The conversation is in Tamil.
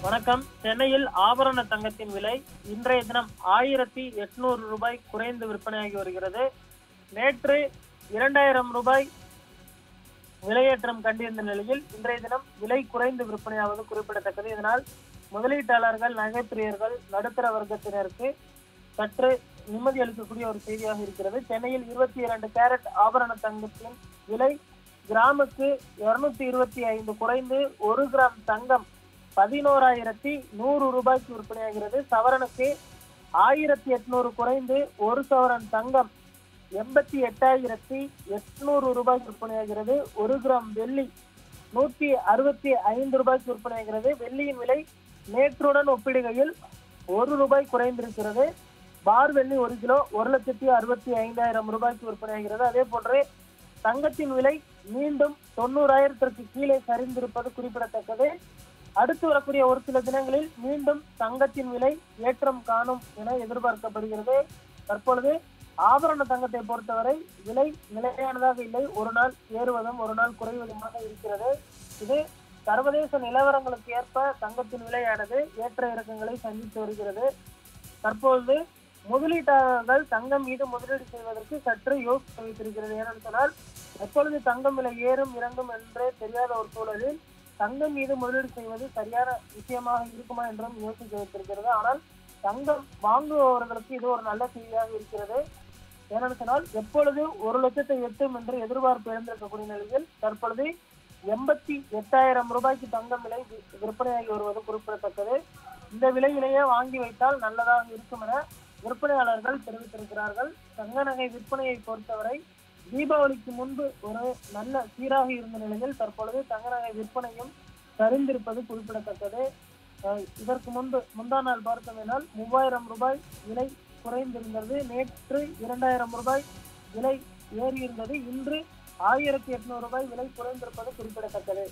வணக்கம். சென்னையில் ஆபரண தங்கத்தின் விலை இன்றைய தினம் 1800 ரூபாய் குறைந்து விற்பனையாகி வருகிறது. நேற்று 2000 ரூபாய் விலையேற்றம் கண்டிருந்த நிலையில் இன்றைய தினம் விலை குறைந்து விற்பனையாவது குறிப்பிடத்தக்கது. இதனால் முதலீட்டாளர்கள், நகைப்பிரியர்கள், நடுத்தர வர்க்கத்தினருக்கு சற்று நிம்மதி அளிக்கக்கூடிய ஒரு செய்தியாக இருக்கிறது. சென்னையில் 22 கேரட் ஆபரண தங்கத்தின் விலை கிராமுக்கு 225 குறைந்து 1 கிராம் தங்கம் 11,100 ரூபாய்க்கு விற்பனையாகிறது. சவரனுக்கு 1,800 குறைந்து 1 சவரன் தங்கம் 88,800 ரூபாய்க்கு விற்பனையாகிறது. 1 கிராம் வெள்ளி 165 ரூபாய்க்கு விற்பனையாகிறது. வெள்ளியின் விலை நேற்றுடன் ஒப்பிடுகையில் 1 ரூபாய் குறைந்திருக்கிறது. பார் வெள்ளி 1 கிலோ 1,65,000 ரூபாய்க்கு விற்பனையாகிறது. அதே போன்று தங்கத்தின் விலை மீண்டும் 90,000ற்கு கீழே சரிந்திருப்பது குறிப்பிடத்தக்கது. அடுத்து வரக்கூடிய ஒரு சில தினங்களில் மீண்டும் தங்கத்தின் விலை ஏற்றம் காணும் என எதிர்பார்க்கப்படுகிறது. தற்பொழுது ஆபரண தங்கத்தை பொறுத்தவரை விலை நிலையானதாக இல்லை. ஒரு நாள் ஏறுவதும் ஒரு நாள் குறைவதுமாக இருக்கிறது. இது சர்வதேச நிலவரங்களுக்கு ஏற்ப தங்கத்தின் விலையானது ஏற்ற இறக்கங்களை சந்தித்து வருகிறது. தற்பொழுது முதலீட்டாளர்கள் தங்கம் மீது முதலீடு செய்வதற்கு சற்று யோசித்து வைத்திருக்கிறது. ஏனென்று சொன்னால் எப்பொழுது தங்கம் விலை ஏறும் இறங்கும் என்றே தெரியாத ஒரு சூழலில் தங்கம் மீது முதலீடு செய்வது சரியான விஷயமாக இருக்குமா என்றும் யோசிக்க வைத்திருக்கிறது. ஆனால் தங்கம் வாங்குபவர்களுக்கு இது ஒரு நல்ல செய்தியாக இருக்கிறது. ஏனென்று சொன்னால் எப்பொழுது 1 லட்சத்தை எட்டும் என்று எதிர்பார்ப்பு எழுந்திருக்கக்கூடிய நிலையில் தற்பொழுது 88,000 ரூபாய்க்கு தங்கம் விலை விற்பனையாகி வருவது குறிப்பிடத்தக்கது. இந்த விலையிலேயே வாங்கி வைத்தால் நல்லதாக இருக்கும் என விற்பனையாளர்கள் தெரிவித்திருக்கிறார்கள். தங்க நகை விற்பனையை பொறுத்தவரை தீபாவளிக்கு முன்பு ஒரு நல்ல சீராக இருந்த நிலையில் தற்பொழுது தங்க நகை விற்பனையும் சரிந்திருப்பது குறிப்பிடத்தக்கது. இதற்கு முந்தா நாள் பார்த்தோம்னால் 3000 ரூபாய் விலை குறைந்திருந்தது. நேற்று 2000 ரூபாய் விலை ஏறியிருந்தது. இன்று 1,800 ரூபாய் விலை குறைந்திருப்பது குறிப்பிடத்தக்கது.